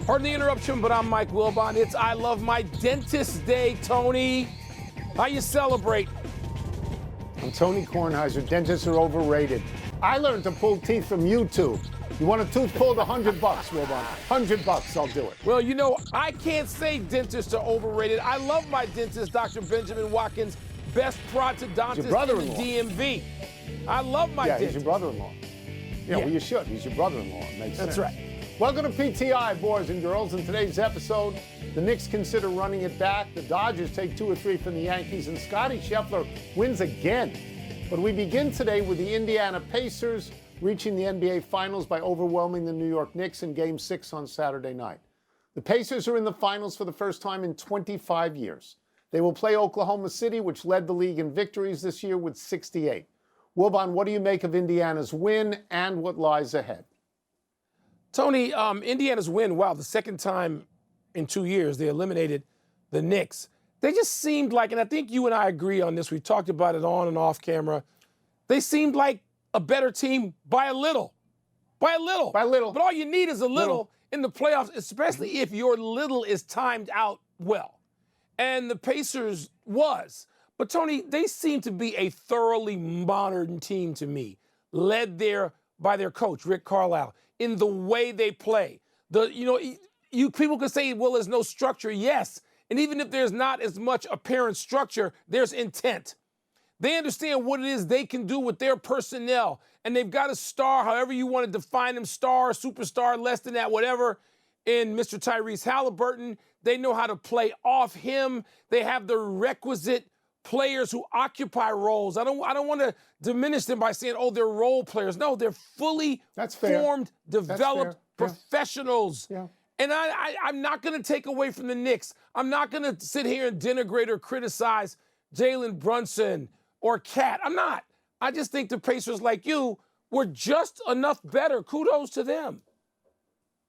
Pardon the interruption, but I'm Mike Wilbon. It's I Love My Dentist Day, Tony. How you celebrate? I'm Tony Kornheiser. Dentists are overrated. I learned to pull teeth from YouTube. You want a tooth pulled? $100, Wilbon. $100, I'll do it. Well, you know, I can't say dentists are overrated. I love my dentist, Dr. Benjamin Watkins, best prosthodontist in the DMV. I love my dentist. Yeah, he's your brother-in-law. Yeah, well, you should. He's your brother-in-law. It makes sense. That's right. Welcome to PTI, boys and girls. In today's episode, the Knicks consider running it back. The Dodgers take 2 or 3 from the Yankees, and Scottie Scheffler wins again. But we begin today with the Indiana Pacers reaching the NBA Finals by overwhelming the New York Knicks in Game 6 on Saturday night. The Pacers are in the Finals for the first time in 25 years. They will play Oklahoma City, which led the league in victories this year with 68. Wilbon, what do you make of Indiana's win and what lies ahead? Tony, Indiana's win, wow, the second time in 2 years they eliminated the Knicks. They just seemed like, and I think you and I agree on this, we talked about it on and off camera, they seemed like a better team by a little. By a little. By a little. But all you need is a little in the playoffs, especially if your little is timed out well. And the Pacers was. But, Tony, they seem to be a thoroughly modern team to me, led there by their coach, Rick Carlisle, in the way they play. People could say, well, there's no structure. Yes. And even if there's not as much apparent structure, there's intent. They understand what it is they can do with their personnel. And they've got a star, however you want to define him, star, superstar, less than that, whatever, in Mr. Tyrese Halliburton. They know how to play off him. They have the requisite players who occupy roles. I don't want to diminish them by saying, oh, they're role players. No, they're fully formed, developed professionals. Yeah. And I'm not going to take away from the Knicks. I'm not going to sit here and denigrate or criticize Jalen Brunson or Cat. I'm not. I just think the Pacers, like you, were just enough better. Kudos to them.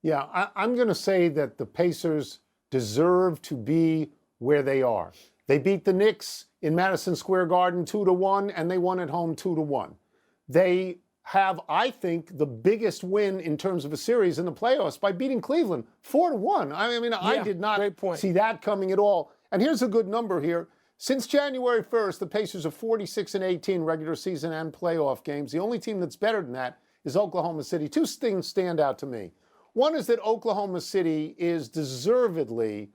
Yeah, I'm going to say that the Pacers deserve to be where they are. They beat the Knicks in Madison Square Garden 2-1, and they won at home 2-1. They have, I think, the biggest win in terms of a series in the playoffs by beating Cleveland 4-1. I did not see that coming at all. And here's a good number here. Since January 1st, the Pacers are 46-18 regular season and playoff games. The only team that's better than that is Oklahoma City. 2 things stand out to me. One is that Oklahoma City is deservedly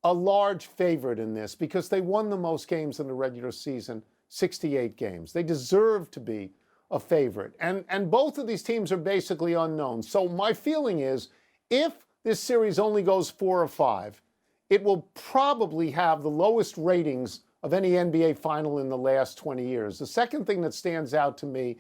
a large favorite in this because they won the most games in the regular season, 68 games. They deserve to be a favorite. And both of these teams are basically unknown. So my feeling is if this series only goes 4 or 5, it will probably have the lowest ratings of any NBA final in the last 20 years. The second thing that stands out to me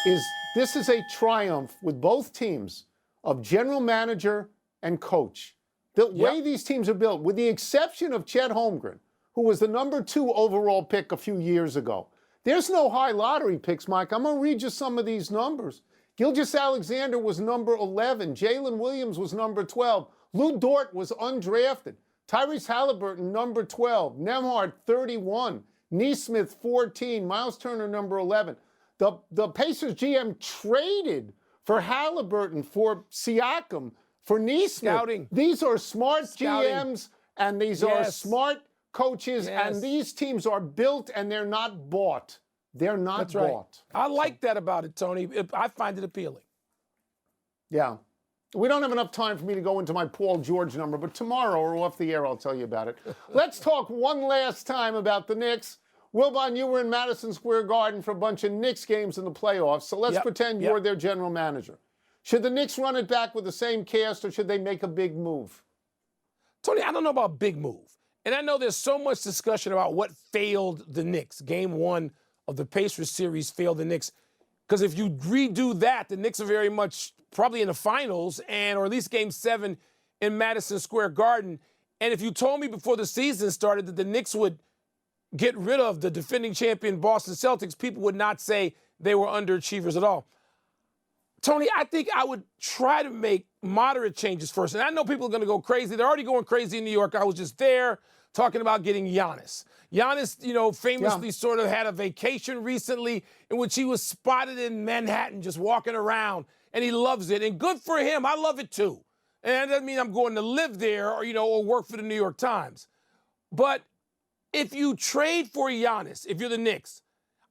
is this is a triumph with both teams of general manager and coach. The way these teams are built, with the exception of Chet Holmgren, who was the number 2 overall pick a few years ago. There's no high lottery picks, Mike. I'm going to read you some of these numbers. Gilgeous-Alexander was number 11. Jalen Williams was number 12. Lou Dort was undrafted. Tyrese Halliburton, number 12. Nembhard, 31. Nesmith, 14. Miles Turner, number 11. The Pacers GM traded for Halliburton, for Siakam, for Nesmith. Scouting. These are smart GMs, and these are smart coaches, and these teams are built, and they're not bought. They're not bought. I like that about it, Tony. I find it appealing. Yeah. We don't have enough time for me to go into my Paul George number, but tomorrow or off the air, I'll tell you about it. Let's talk one last time about the Knicks. Wilbon, you were in Madison Square Garden for a bunch of Knicks games in the playoffs, so let's pretend you're their general manager. Should the Knicks run it back with the same cast, or should they make a big move? Tony, I don't know about big move. And I know there's so much discussion about what failed the Knicks. Game 1 of the Pacers series failed the Knicks. Because if you redo that, the Knicks are very much probably in the finals, or at least Game 7 in Madison Square Garden. And if you told me before the season started that the Knicks would get rid of the defending champion Boston Celtics, people would not say they were underachievers at all. Tony, I think I would try to make moderate changes first. And I know people are going to go crazy. They're already going crazy in New York. I was just there talking about getting Giannis. Giannis, famously sort of had a vacation recently in which he was spotted in Manhattan just walking around, and he loves it. And good for him. I love it too. And that doesn't mean I'm going to live there or, or work for the New York Times. But if you trade for Giannis, if you're the Knicks,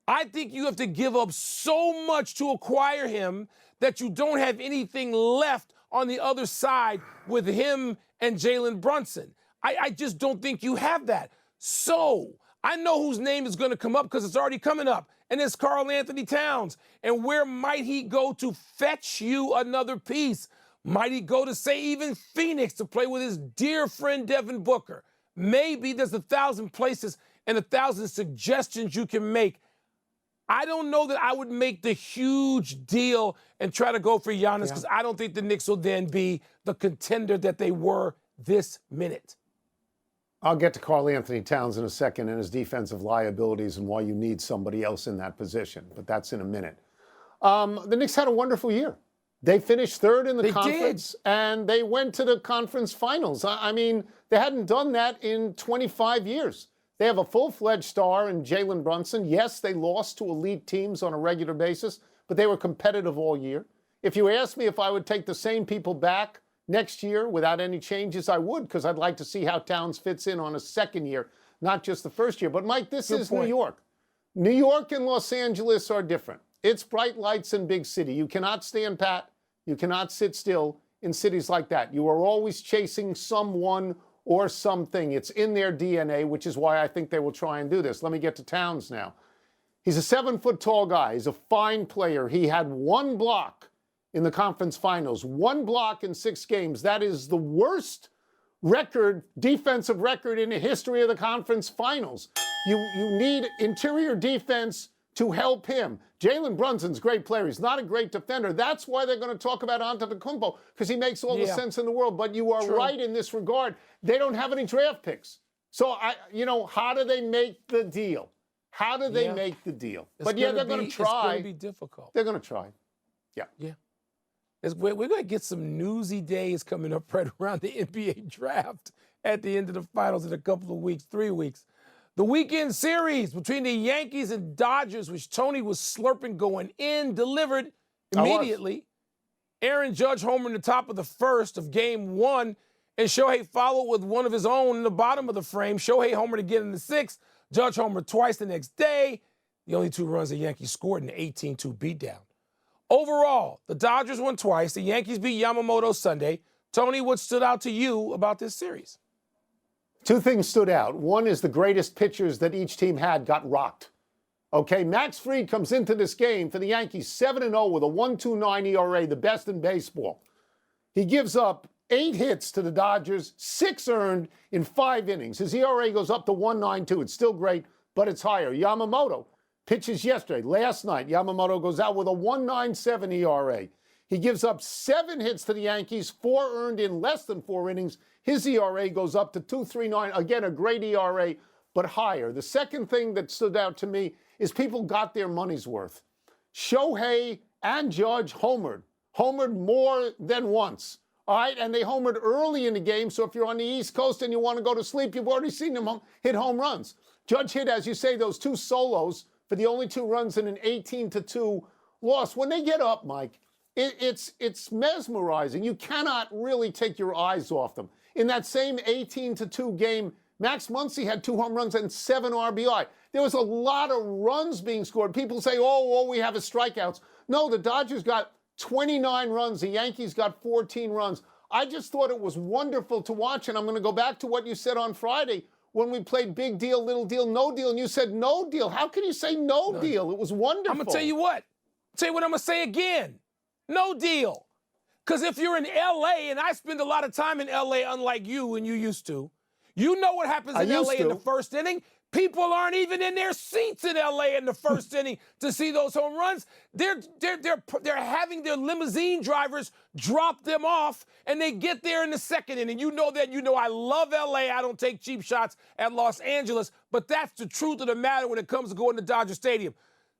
I think you have to give up so much to acquire him that you don't have anything left on the other side with him and Jalen Brunson. I just don't think you have that. So I know whose name is going to come up because it's already coming up, and it's Karl Anthony Towns. And where might he go to fetch you another piece? Might he go to, say, even Phoenix to play with his dear friend Devin Booker? Maybe there's 1,000 places and 1,000 suggestions you can make. I don't know that I would make the huge deal and try to go for Giannis because I don't think the Knicks will then be the contender that they were this minute. I'll get to Karl Anthony Towns in a second and his defensive liabilities and why you need somebody else in that position, but that's in a minute. The Knicks had a wonderful year. They finished third in the conference, and they went to the conference finals. I mean, they hadn't done that in 25 years. They have a full-fledged star in Jalen Brunson. Yes, they lost to elite teams on a regular basis, but they were competitive all year. If you asked me if I would take the same people back next year without any changes, I would, because I'd like to see how Towns fits in on a second year, not just the first year. But, Mike, this is New York. New York and Los Angeles are different. It's bright lights and big city. You cannot stand pat. You cannot sit still in cities like that. You are always chasing someone or something. It's in their DNA, which is why I think they will try and do this. Let me get to Towns now. He's a 7-foot-tall guy. He's a fine player. He had one block in the conference finals, one block in 6 games. That is the worst record, defensive record in the history of the conference finals. You need interior defense to help him. Jalen Brunson's a great player. He's not a great defender. That's why they're going to talk about Antetokounmpo, because he makes all the sense in the world. But you are right in this regard. They don't have any draft picks. So, how do they make the deal? How do they make the deal? But they're going to try. It's going to be difficult. They're going to try. Yeah. We're going to get some newsy days coming up right around the NBA draft at the end of the finals in a couple of weeks, 3 weeks. The weekend series between the Yankees and Dodgers, which Tony was slurping going in, delivered immediately. Aaron Judge homered in the top of the first of game 1, and Shohei followed with one of his own in the bottom of the frame. Shohei homered again in the 6th. Judge homered twice the next day. The only 2 runs the Yankees scored in the 18-2 beatdown. Overall, the Dodgers won twice. The Yankees beat Yamamoto Sunday. Tony, what stood out to you about this series? 2 things stood out. One is the greatest pitchers that each team had got rocked. Okay, Max Fried comes into this game for the Yankees 7-0 with a 1.29 ERA, the best in baseball. He gives up 8 hits to the Dodgers, 6 earned in 5 innings. His ERA goes up to 1.92. It's still great, but it's higher. Yamamoto pitches yesterday. Last night, Yamamoto goes out with a 1.97 ERA. He gives up 7 hits to the Yankees, 4 earned in less than 4 innings. His ERA goes up to 2.39. Again, a great ERA, but higher. The second thing that stood out to me is people got their money's worth. Shohei and Judge homered more than once. All right, and they homered early in the game, so if you're on the East Coast and you want to go to sleep, you've already seen them hit home runs. Judge hit, as you say, those 2 solos for the only 2 runs in an 18-2 loss. When they get up, Mike, it's mesmerizing. You cannot really take your eyes off them. In that same 18-2 game, Max Muncy had 2 home runs and 7 RBI. There was a lot of runs being scored. People say, all we have is strikeouts. No, the Dodgers got 29 runs. The Yankees got 14 runs. I just thought it was wonderful to watch, and I'm going to go back to what you said on Friday when we played big deal, little deal, no deal, and you said no deal. How can you say no deal? It was wonderful. I'm going to tell you what. I'm going to say again. No deal. Because if you're in L.A., and I spend a lot of time in L.A., unlike you and you used to, you know what happens in L.A. in the first inning. People aren't even in their seats in L.A. in the first inning to see those home runs. They're having their limousine drivers drop them off, and they get there in the second inning. You know that. You know I love L.A. I don't take cheap shots at Los Angeles, but that's the truth of the matter when it comes to going to Dodger Stadium.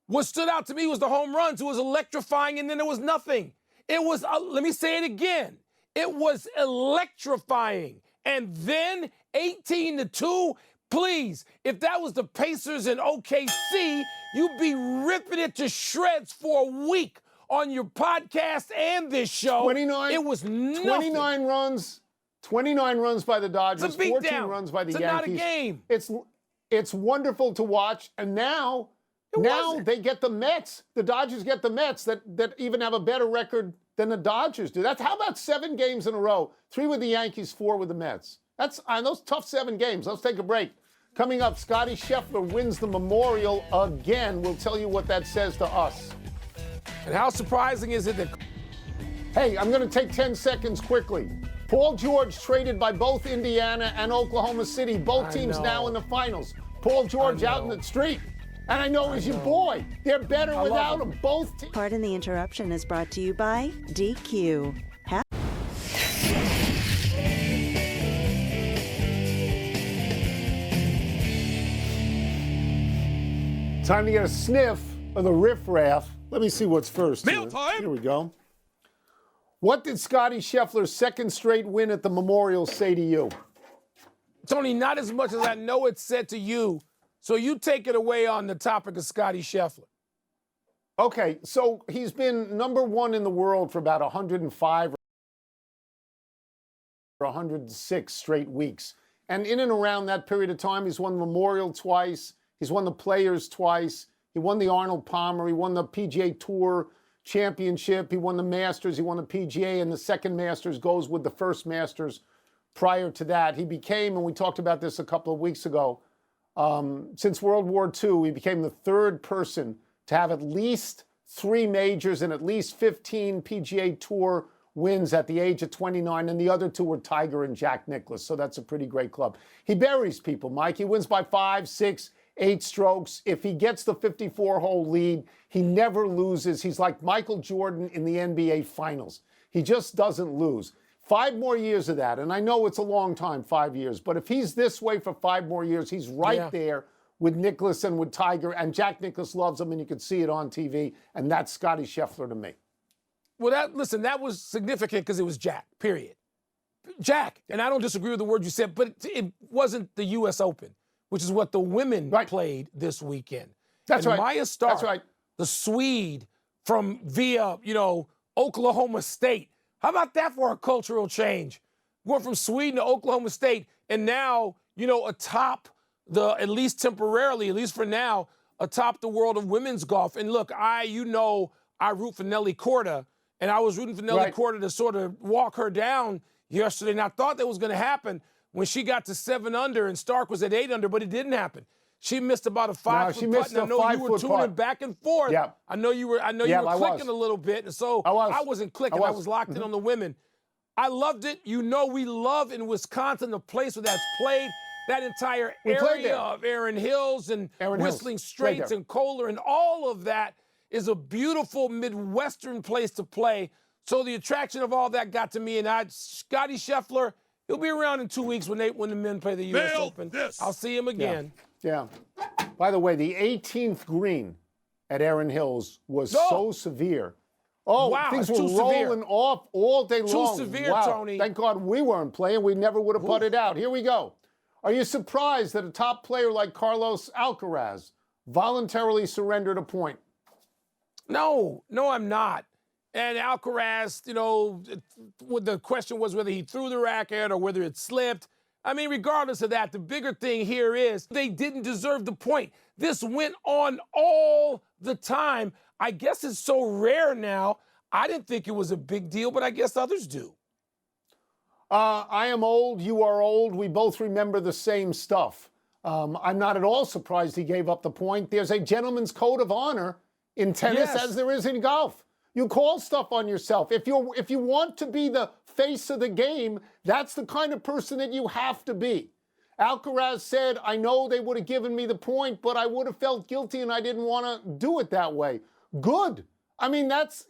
What stood out to me was the home runs. It was electrifying, and then there was nothing. It was, let me say it again, it was electrifying. And then 18-2, please, if that was the Pacers in OKC, you'd be ripping it to shreds for a week on your podcast and this show. 29. It was nothing. 29 runs. 29 runs by the Dodgers. It's a beat 14 down. runs by the It's Yankees. not a game. It's wonderful to watch. And now they get the Mets. The Dodgers get the Mets that even have a better record than the Dodgers do. How about 7 games in a row? 3 with the Yankees, 4 with the Mets. That's on those tough 7 games. Let's take a break. Coming up, Scotty Scheffler wins the Memorial again. We'll tell you what that says to us. And how surprising is it that... Hey, I'm going to take 10 seconds quickly. Paul George traded by both Indiana and Oklahoma City. Both teams now in the finals. Paul George out in the street. And I know he's your boy. They're better without him. Both teams. Pardon the Interruption is brought to you by DQ. Time to get a sniff of the riffraff. Let me see what's first. Mail time. Here we go. What did Scotty Scheffler's second straight win at the Memorial say to you? Tony, not as much as I know it said to you. So you take it away on the topic of Scotty Scheffler. Okay, so he's been #1 in the world for about 105 or 106 straight weeks. And in and around that period of time, he's won the Memorial twice. He's won the Players twice. He won the Arnold Palmer. He won the PGA Tour Championship. He won the Masters. He won the PGA. And the second Masters goes with the first Masters prior to that. He became, and we talked about this a couple of weeks ago, since World War II, he became the 3rd person to have at least 3 majors and at least 15 PGA Tour wins at the age of 29, and the other 2 were Tiger and Jack Nicklaus. So that's a pretty great club. He buries people, Mike. He wins by 5, 6, 8 strokes. If he gets the 54-hole lead, he never loses. He's like Michael Jordan in the NBA Finals. He just doesn't lose. 5 more years of that, and I know it's a long time, 5 years, but if he's this way for 5 more years, he's right there with Nicklaus and with Tiger, and Jack Nicklaus loves him, and you can see it on TV, and that's Scotty Scheffler to me. Well, that was significant because it was Jack, period. Jack, and I don't disagree with the word you said, but it wasn't the U.S. Open, which is what the women played this weekend. That's right. Maya Stark, That's right. the Swede from via, Oklahoma State. How about that for a cultural change? Going from Sweden to Oklahoma State, and now, atop at least temporarily, at least for now, atop the world of women's golf. And look, I root for Nelly Korda, and I was rooting for Nelly Korda to sort of walk her down yesterday, and I thought that was going to happen when she got to 7 under and Stark was at 8 under, but it didn't happen. She missed about a 5-foot putt, and I know you were tuning back and forth. Yeah. I know you were clicking a little bit, and so I wasn't clicking. I was locked in on the women. I loved it. We love in Wisconsin the place where that's played. That entire area of Erin Hills and Whistling Straits and Kohler and all of that is a beautiful Midwestern place to play. So the attraction of all that got to me, and Scotty Scheffler, he'll be around in 2 weeks when the men play the U.S. Open. I'll see him again. Yeah. By the way, the 18th green at Erin Hills was so severe. Oh, wow, things were rolling off all day long. Too severe, Tony. Thank God we weren't playing. We never would have putted out. Here we go. Are you surprised that a top player like Carlos Alcaraz voluntarily surrendered a point? No, I'm not. And Alcaraz, the question was whether he threw the racket or whether it slipped. I mean, regardless of that, the bigger thing here is they didn't deserve the point. This went on all the time. I guess it's so rare now. I didn't think it was a big deal, but I guess others do. I am old. You are old. We both remember the same stuff. I'm not at all surprised he gave up the point. There's a gentleman's code of honor in tennis as there is in golf. You call stuff on yourself. If you want to be the face of the game, that's the kind of person that you have to be. Alcaraz said, I know they would have given me the point, but I would have felt guilty and I didn't want to do it that way. Good. I mean, that's,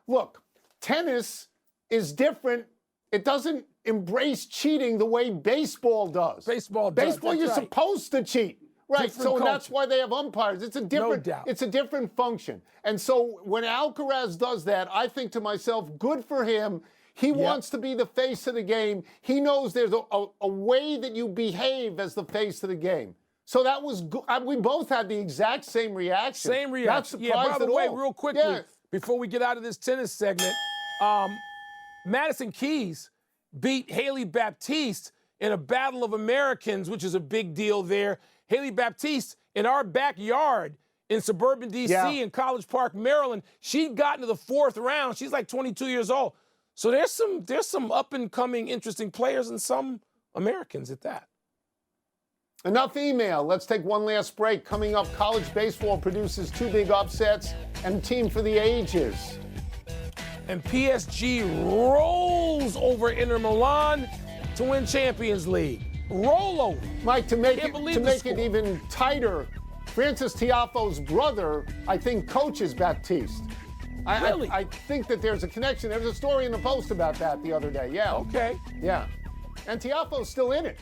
look, tennis is different. It doesn't embrace cheating the way baseball does. Baseball, you're supposed to cheat. Right, so that's why they have umpires. It's a different function. And so when Alcaraz does that, I think to myself, good for him. He wants to be the face of the game. He knows there's a way that you behave as the face of the game. So that was good. We both had the exact same reaction. Same reaction. Not surprised by the way, real quickly, before we get out of this tennis segment. Madison Keys beat Haley Baptiste in a Battle of Americans, which is a big deal there. Haley Baptiste in our backyard in suburban D.C. in College Park, Maryland. She'd gotten to the fourth round. She's like 22 years old. So there's some up-and-coming interesting players and some Americans at that. Enough email. Let's take one last break. Coming up, college baseball produces two big upsets and team for the ages. And PSG rolls over Inter Milan to win Champions League. Roll over. Mike, to make it even tighter, Francis Tiafoe's brother, I think, coaches Baptiste. Really? I think that there's a connection. There was a story in the Post about that the other day. Yeah. Okay. Yeah. And Tiafoe's still in it.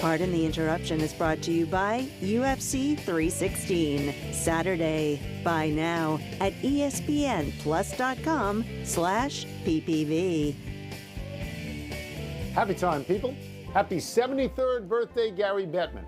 Pardon the Interruption is brought to you by UFC 316. Saturday. Buy now at espnplus.com/ppv. Happy time, people. Happy 73rd birthday, Gary Bettman.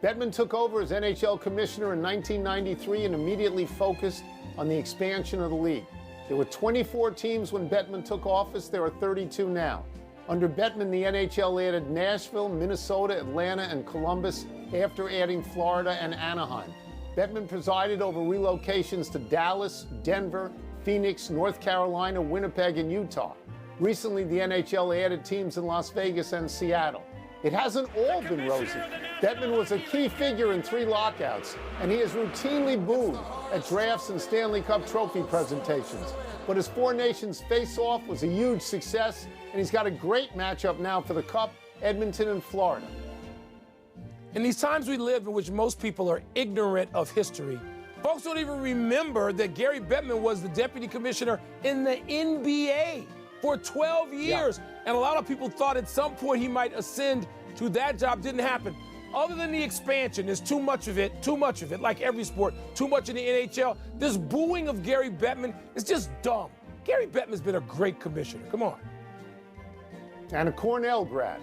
Bettman took over as NHL commissioner in 1993 and immediately focused on the expansion of the league. There were 24 teams when Bettman took office. There are 32 now. Under Bettman, the NHL added Nashville, Minnesota, Atlanta, and Columbus after adding Florida and Anaheim. Bettman presided over relocations to Dallas, Denver, Phoenix, North Carolina, Winnipeg, and Utah. Recently, the NHL added teams in Las Vegas and Seattle. It hasn't all been rosy. Bettman was a key figure in 3 lockouts, and he is routinely booed at drafts and Stanley Cup trophy presentations. But his Four Nations face-off was a huge success, and he's got a great matchup now for the Cup, Edmonton and Florida. In these times we live in which most people are ignorant of history, folks don't even remember that Gary Bettman was the deputy commissioner in the NBA for 12 years. Yeah. And a lot of people thought at some point he might ascend to that job. Didn't happen. Other than the expansion, there's too much of it, like every sport, too much in the NHL. This booing of Gary Bettman is just dumb. Gary Bettman's been a great commissioner. Come on. And a Cornell grad.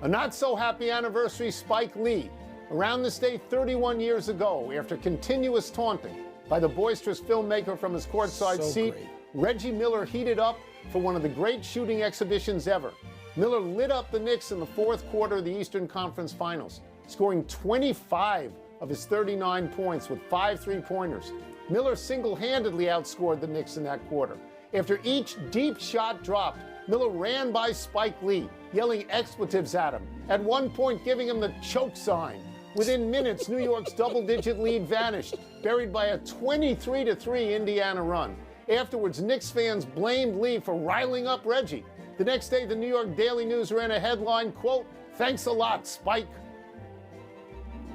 A not-so-happy anniversary, Spike Lee. Around this day 31 years ago, after continuous taunting by the boisterous filmmaker from his courtside seat, Reggie Miller heated up for one of the great shooting exhibitions ever. Miller lit up the Knicks in the fourth quarter of the Eastern Conference Finals, scoring 25 of his 39 points with 5 three-pointers. Miller single-handedly outscored the Knicks in that quarter. After each deep shot dropped, Miller ran by Spike Lee, yelling expletives at him, at one point giving him the choke sign. Within minutes, New York's double-digit lead vanished, buried by a 23-3 Indiana run. Afterwards, Knicks fans blamed Lee for riling up Reggie. The next day, the New York Daily News ran a headline, quote, "Thanks a lot, Spike."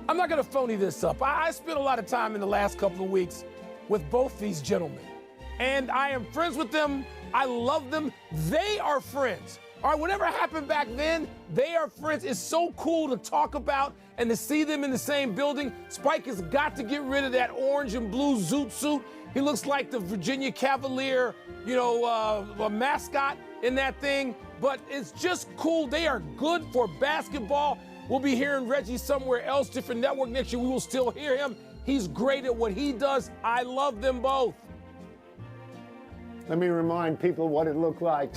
I'm not going to phony this up. I spent a lot of time in the last couple of weeks with both these gentlemen, and I am friends with them. I love them. They are friends. All right, whatever happened back then, they are friends. It's so cool to talk about and to see them in the same building. Spike has got to get rid of that orange and blue zoot suit. He looks like the Virginia Cavalier, a mascot in that thing. But it's just cool. They are good for basketball. We'll be hearing Reggie somewhere else, different network next year. We will still hear him. He's great at what he does. I love them both. Let me remind people what it looked like.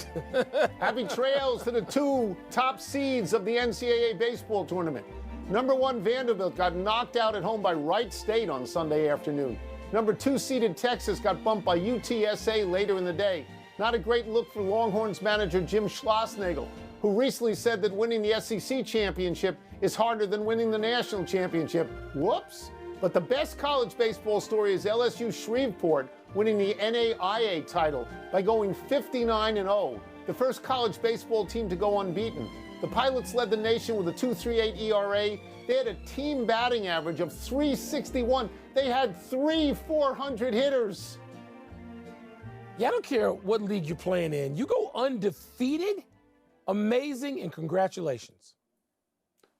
Happy trails to the 2 top seeds of the NCAA baseball tournament. Number 1 Vanderbilt got knocked out at home by Wright State on Sunday afternoon. Number 2 seeded Texas got bumped by UTSA later in the day. Not a great look for Longhorns manager Jim Schlossnagle, who recently said that winning the SEC championship is harder than winning the national championship. Whoops. But the best college baseball story is LSU Shreveport winning the NAIA title by going 59-0, the first college baseball team to go unbeaten. The Pilots led the nation with a 2.38 ERA. They had a team batting average of .361. They had 3 400 hitters. Yeah, I don't care what league you're playing in. You go undefeated, amazing, and congratulations.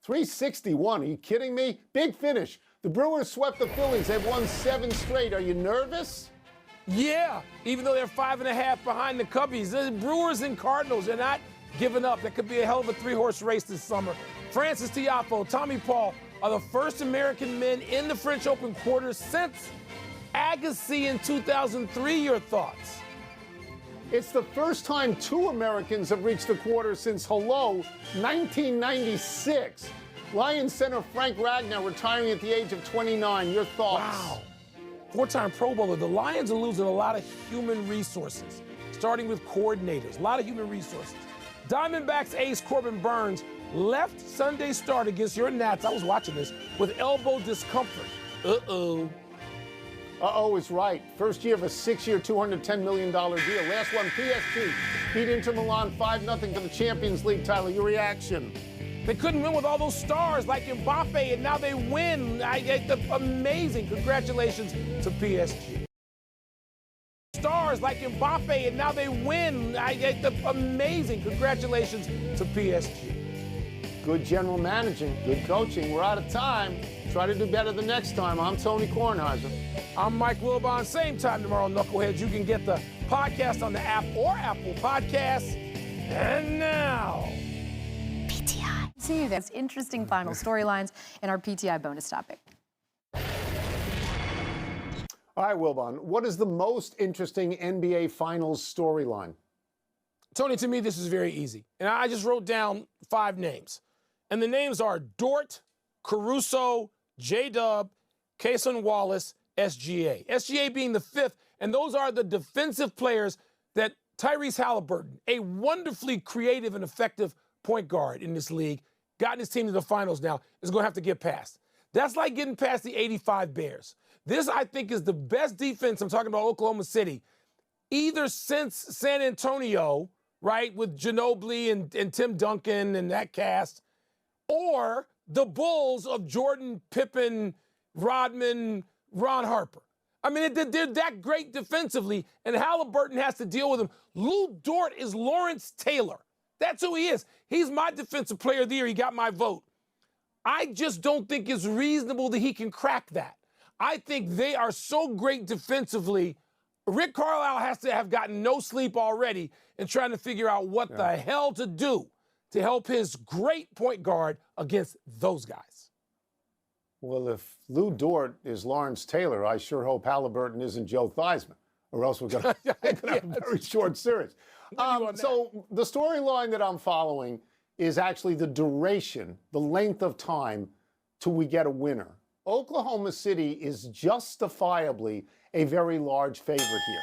361, are you kidding me? Big finish. The Brewers swept the Phillies. They've won 7 straight. Are you nervous? Yeah, even though they're 5.5 behind the Cubbies. The Brewers and Cardinals, they're not giving up. That could be a hell of a 3-horse race this summer. Francis Tiafoe, Tommy Paul are the first American men in the French Open quarters since Agassi in 2003, your thoughts? It's the first time two Americans have reached the quarter since, hello, 1996. Lions center Frank Ragnow retiring at the age of 29. Your thoughts? Wow. Four-time Pro Bowler. The Lions are losing a lot of human resources, starting with coordinators, a lot of human resources. Diamondbacks ace Corbin Burns left Sunday start against your Nats, I was watching this, with elbow discomfort. Uh-oh. Uh-oh is right. First year of a 6-year, $210 million deal. Last one, PSG beat Inter Milan 5-0 for the Champions League title. Your reaction? They couldn't win with all those stars like Mbappe, and now they win. Amazing. Congratulations to PSG. Stars like Mbappe, and now they win. Amazing. Congratulations to PSG. Good general managing, good coaching. We're out of time. Try to do better the next time. I'm Tony Kornheiser. I'm Mike Wilbon. Same time tomorrow, Knuckleheads. You can get the podcast on the app or Apple Podcasts. And now, PTI. See you. There's interesting final storylines in our PTI bonus topic. All right, Wilbon, what is the most interesting NBA Finals storyline? Tony, to me, this is very easy. And I just wrote down 5 names. And the names are Dort, Caruso, J-Dub, Cason Wallace, SGA. SGA being the 5th, and those are the defensive players that Tyrese Halliburton, a wonderfully creative and effective point guard in this league, gotten his team to the finals now, is going to have to get past. That's like getting past the 85 Bears. This, I think, is the best defense, I'm talking about Oklahoma City, either since San Antonio, right, with Ginobili and Tim Duncan and that cast, or the Bulls of Jordan, Pippen, Rodman, Ron Harper. I mean, they're that great defensively, and Halliburton has to deal with them. Lou Dort is Lawrence Taylor. That's who he is. He's my defensive player of the year. He got my vote. I just don't think it's reasonable that he can crack that. I think they are so great defensively. Rick Carlisle has to have gotten no sleep already in trying to figure out what the hell to do to help his great point guard against those guys. Well, if Lou Dort is Lawrence Taylor, I sure hope Halliburton isn't Joe Theismann, or else we're going to have a very short series. So the storyline that I'm following is actually the duration, the length of time till we get a winner. Oklahoma City is justifiably a very large favorite here.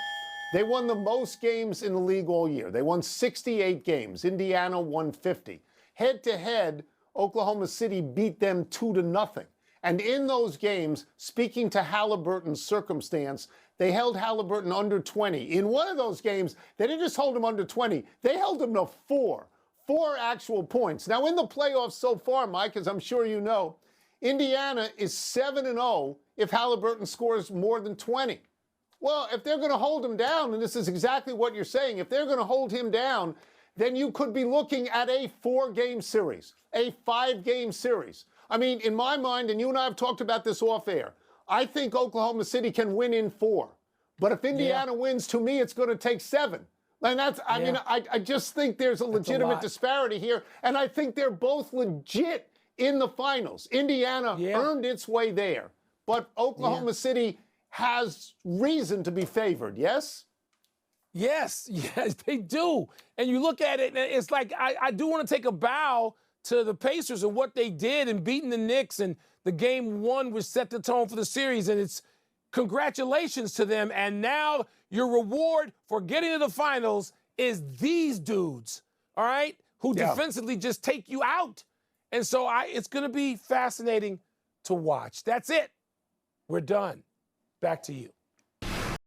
They won the most games in the league all year. They won 68 games. Indiana won 50. Head-to-head, Oklahoma City beat them 2-0. And in those games, speaking to Halliburton's circumstance, they held Halliburton under 20. In one of those games, they didn't just hold him under 20. They held him to 4 actual points. Now, in the playoffs so far, Mike, as I'm sure you know, Indiana is 7-0 if Halliburton scores more than 20. Well, if they're going to hold him down, and this is exactly what you're saying, if they're going to hold him down, then you could be looking at a 4-game series, a 5-game series. I mean, in my mind, and you and I have talked about this off air, I think Oklahoma City can win in 4. But if Indiana wins, to me, it's going to take 7. And that's, I mean, I just think there's a legitimate disparity here. And I think they're both legit in the finals. Indiana earned its way there. But Oklahoma City has reason to be favored, yes? Yes, they do. And you look at it, and it's like I do want to take a bow to the Pacers and what they did in beating the Knicks, and the game 1 which set the tone for the series, and it's congratulations to them. And now your reward for getting to the finals is these dudes, all right, who defensively just take you out. And so it's going to be fascinating to watch. That's it. We're done. Back to you.